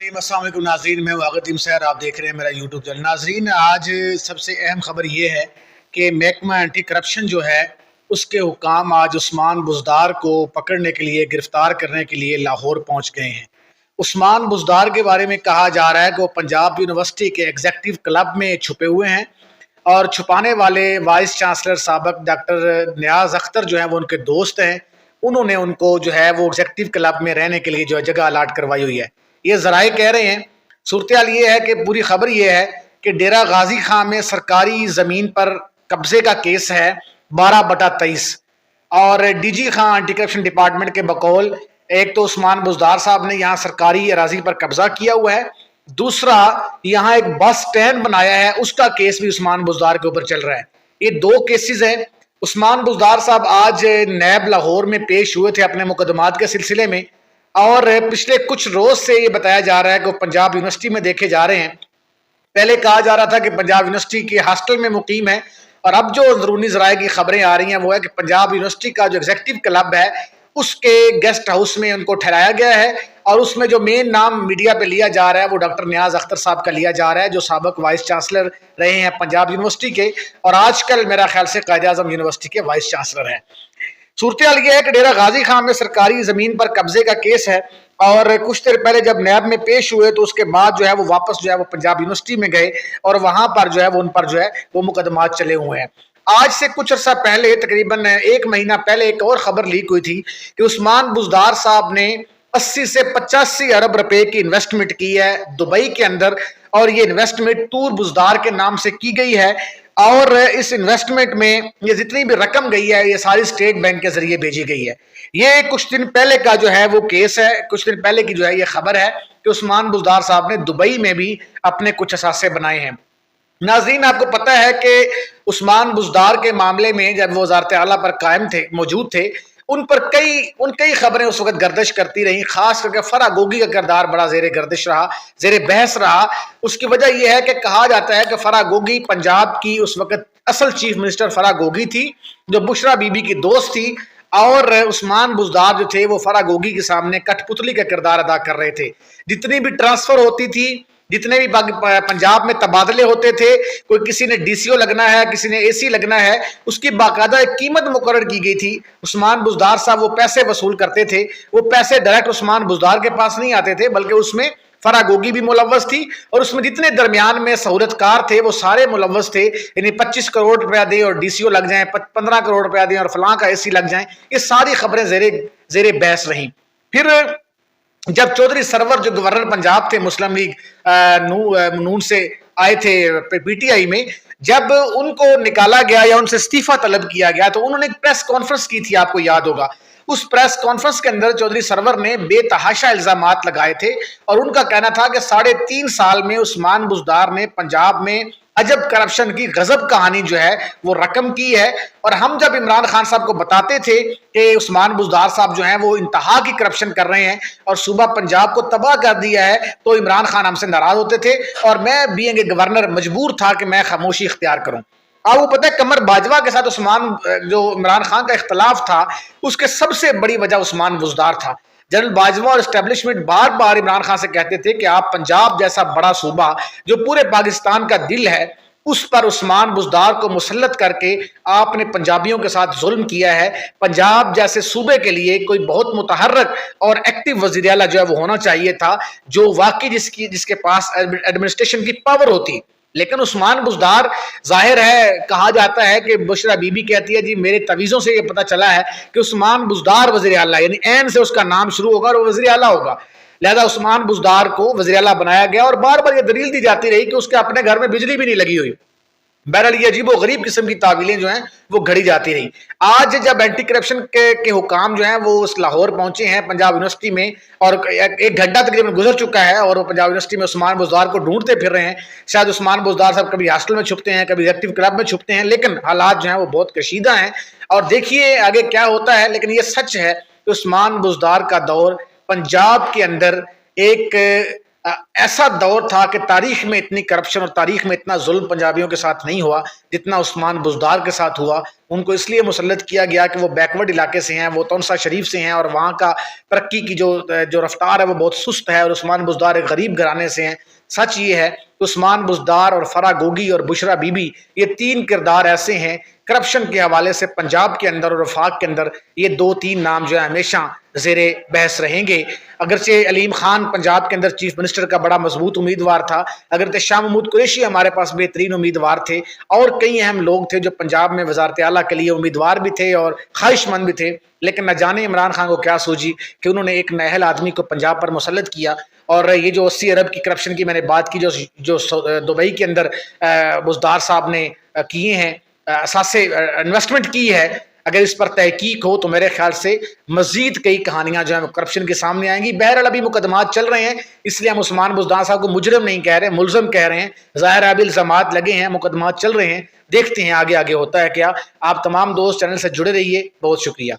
अस्सलाम वालेकुम नाज़रीन, मैं वागद सैर, आप देख रहे हैं मेरा यूट्यूब चैनल। नाज़रीन, आज सबसे अहम खबर ये है कि महकमा एंटी करप्शन जो है उसके हुकाम आज उस्मान बुज़दार को पकड़ने के लिए, गिरफ़्तार करने के लिए लाहौर पहुँच गए हैं। उस्मान बुज़दार के बारे में कहा जा रहा है कि वो पंजाब यूनिवर्सिटी के एग्जेक्टिव क्लब में छुपे हुए हैं और छुपाने वाले वाइस चांसलर साबक डॉक्टर नियाज़ अख्तर जो हैं वो उनके दोस्त हैं। उन्होंने उनको जो है वो एग्जेक्टिव क्लब में रहने के लिए जो है जगह अलाट करवाई हुई है। ये ज़राए कह रहे हैं। सूरत हाल ये है कि पूरी खबर ये है कि डेरा गाजी खां में सरकारी ज़मीन पर कब्जे का केस है 12/23 और डीजी खां एंटी करप्शन डिपार्टमेंट के बकौल एक तो उस्मान बुज़दार साहब ने यहाँ सरकारी अराजी पर कब्जा किया हुआ है, दूसरा यहाँ एक बस स्टैंड बनाया है, उसका केस भी उस्मान बुज़दार के ऊपर चल रहा है। ये दो केसेस हैं। उस्मान बुज़दार साहब आज नैब लाहौर में पेश हुए थे अपने मुकदमात के सिलसिले में और पिछले कुछ रोज से ये बताया जा रहा है कि वो पंजाब यूनिवर्सिटी में देखे जा रहे हैं। पहले कहा जा रहा था कि पंजाब यूनिवर्सिटी के हॉस्टल में मुकीम है और अब जो अंदरूनी ज़राए की खबरें आ रही हैं वो है कि पंजाब यूनिवर्सिटी का जो एग्जेक्टिव क्लब है उसके गेस्ट हाउस में उनको ठहराया गया है और उसमें जो मेन नाम मीडिया पे लिया जा रहा है वो डॉक्टर नियाज़ अख्तर साहब का लिया जा रहा है, जो साबिक वाइस चांसलर रहे हैं पंजाब यूनिवर्सिटी के और आजकल मेरा ख्याल से कायद-ए-आज़म यूनिवर्सिटी के वाइस चांसलर हैं। सूरत हाल ये है कि डेरा गाजी खां में सरकारी जमीन पर कब्जे का केस है और कुछ देर पहले जब नैब में पेश हुए तो उसके बाद जो है वो वापस जो है वो पंजाब यूनिवर्सिटी में गए और वहां पर जो है वो उन पर जो है वो मुकदमात चले हुए हैं। आज से कुछ अर्सा पहले, तकरीबन 1 महीना पहले, एक और खबर लीक हुई थी कि उस्मान बुज़दार साहब ने 80 से 85 अरब रुपए की इन्वेस्टमेंट की है दुबई के अंदर और ये इन्वेस्टमेंट तूर बुज़दार के नाम से की गई है और इस इन्वेस्टमेंट में ये जितनी भी रकम गई है ये सारी स्टेट बैंक के जरिए भेजी गई है। ये कुछ दिन पहले का जो है वो केस है, कुछ दिन पहले की जो है ये खबर है कि उस्मान बुज़दार साहब ने दुबई में भी अपने कुछ असासे बनाए हैं। नाज़रीन, आपको पता है कि उस्मान बुज़दार के मामले में जब वो वज़ारत आला पर कायम थे, मौजूद थे, उन पर कई खबरें उस वक्त गर्दिश करती रही। खास करके फरा गोगी का किरदार बड़ा जेर गर्दिश रहा, जेर बहस रहा। उसकी वजह यह है कि कहा जाता है कि फरा गोगी पंजाब की उस वक्त असल चीफ मिनिस्टर फरा गोगी थी, जो बुशरा बीबी की दोस्त थी और उस्मान बुज़दार जो थे वो फरा गोगी के सामने कठपुतली का किरदार अदा कर रहे थे। जितनी भी ट्रांसफर होती थी, जितने भी पंजाब में तबादले होते थे, कोई किसी ने डीसीओ लगना है, किसी ने एसी लगना है, उसकी बाकायदा एक कीमत मुकर्रर की गई थी। उस्मान बुज़दार साहब वो पैसे वसूल करते थे। वो पैसे डायरेक्ट उस्मान बुज़दार के पास नहीं आते थे बल्कि उसमें फरा गोगी भी मुलव्वस थी और उसमें जितने दरमियान में सहूलतकार थे वो सारे मुलव्वस थे। यानी 25 करोड़ रुपया दे और डीसीओ लग जाए, 15 करोड़ रुपया दे और फलां का एसी लग जाए, ये सारी खबरें जेरे बहस रही। फिर जब चौधरी सरवर जो गवर्नर पंजाब थे मुस्लिम लीग नून से आए थे पीटीआई में, जब उनको निकाला गया या उनसे इस्तीफा तलब किया गया तो उन्होंने एक प्रेस कॉन्फ्रेंस की थी, आपको याद होगा। उस प्रेस कॉन्फ्रेंस के अंदर चौधरी सरवर ने बेतहाशा इल्जामात लगाए थे और उनका कहना था कि 3.5 साल में उस्मान बुज़दार ने पंजाब में अजब करप्शन की गजब कहानी जो है वो रकम की है। और हम जब इमरान खान साहब को बताते थे कि उस्मान बुज़दार साहब जो हैं वो इंतहा की करप्शन कर रहे हैं और सूबा पंजाब को तबाह कर दिया है, तो इमरान खान हमसे नाराज होते थे और मैं बीइंग ए गवर्नर मजबूर था कि मैं खामोशी इख्तियार करूं। आपको पता है कमर बाजवा के साथ उस्मान जो इमरान खान का इख्तलाफ था उसके सबसे बड़ी वजह उस्मान बुज़दार था। जनरल बाजवा और एस्टेब्लिशमेंट बार बार इमरान खान से कहते थे कि आप पंजाब जैसा बड़ा सूबा जो पूरे पाकिस्तान का दिल है उस पर उस्मान बुज़दार को मुसल्लत करके आपने पंजाबियों के साथ जुल्म किया है। पंजाब जैसे सूबे के लिए कोई बहुत मुतहर्रक और एक्टिव वज़ीर आला जो है वो होना चाहिए था, जो वाकई जिसके पास एडमिनिस्ट्रेशन की पावर होती। लेकिन उस्मान बुज़दार, जाहिर है कहा जाता है कि बुशरा बीबी कहती है जी मेरे तवीज़ों से ये पता चला है कि उस्मान बुज़दार वज़ीर आला, यानी एन से उसका नाम शुरू होगा और वो वज़ीर आला होगा, लिहाजा उस्मान बुज़दार को वज़ीर आला बनाया गया और बार बार ये दलील दी जाती रही कि उसके अपने घर में बिजली भी नहीं लगी हुई। बहरहाल ये अजीब व गरीब किस्म की तावीलें जो हैं वो घड़ी जाती रही। आज जब एंटी करप्शन के हुकाम जो हैं वो उस लाहौर पहुंचे हैं पंजाब यूनिवर्सिटी में और 1 घंटा तकरीबन गुजर चुका है और वो पंजाब यूनिवर्सिटी में उस्मान बुज़दार को ढूंढते फिर रहे हैं। शायद उस्मान बुज़दार साहब कभी हॉस्टल में छुपते हैं, कभी एक्टिव क्लब में छुपते हैं, लेकिन हालात जो हैं वो बहुत कशीदा हैं और देखिए आगे क्या होता है। लेकिन ये सच है कि उस्मान बुज़दार का दौर पंजाब के अंदर एक ऐसा दौर था कि तारीख में इतनी करप्शन और तारीख में इतना जुल्म पंजाबियों के साथ नहीं हुआ जितना उस्मान बुज़दार के साथ हुआ। ان کو اس لیے مسلط کیا گیا کہ وہ بیکورڈ علاقے سے ہیں، وہ تونسا شریف سے ہیں اور وہاں کا ترقی کی جو رفتار ہے وہ بہت سست ہے، اور عثمان بزدار ایک غریب گھرانے سے ہیں۔ سچ یہ ہے کہ عثمان بزدار اور فرا گوگی اور بشرا بی بی یہ تین کردار ایسے ہیں کرپشن کے حوالے سے پنجاب کے اندر اور وفاق کے اندر، یہ دو تین نام جو ہے ہمیشہ زیر بحث رہیں گے۔ اگرچہ علیم خان پنجاب کے اندر چیف منسٹر کا بڑا مضبوط امیدوار تھا، اگرچہ شاہ محمود قریشی ہمارے پاس بہترین امیدوار تھے، اور کئی اہم لوگ تھے جو پنجاب میں وزارت اعلیٰ کے لیے امیدوار بھی تھے اور خواہش مند بھی تھے، لیکن نہ جانے عمران خان کو کیا سوچی کہ انہوں نے ایک نااہل آدمی کو پنجاب پر مسلط کیا۔ اور یہ جو 80 ارب کی کرپشن کی میں نے بات کی جو دبئی کے اندر بزدار صاحب نے کیے ہیں، اساسے انویسٹمنٹ کی ہے، اگر اس پر تحقیق ہو تو میرے خیال سے مزید کئی کہانیاں جو ہیں کرپشن کے سامنے آئیں گی۔ بہرحال ابھی مقدمات چل رہے ہیں، اس لیے ہم عثمان بزدار صاحب کو مجرم نہیں کہہ رہے، ملزم کہہ رہے ہیں۔ ظاہر ہے ابھی الزامات لگے ہیں، مقدمات چل رہے ہیں، دیکھتے ہیں آگے ہوتا ہے کیا۔ آپ تمام دوست چینل سے جڑے رہیے، بہت شکریہ۔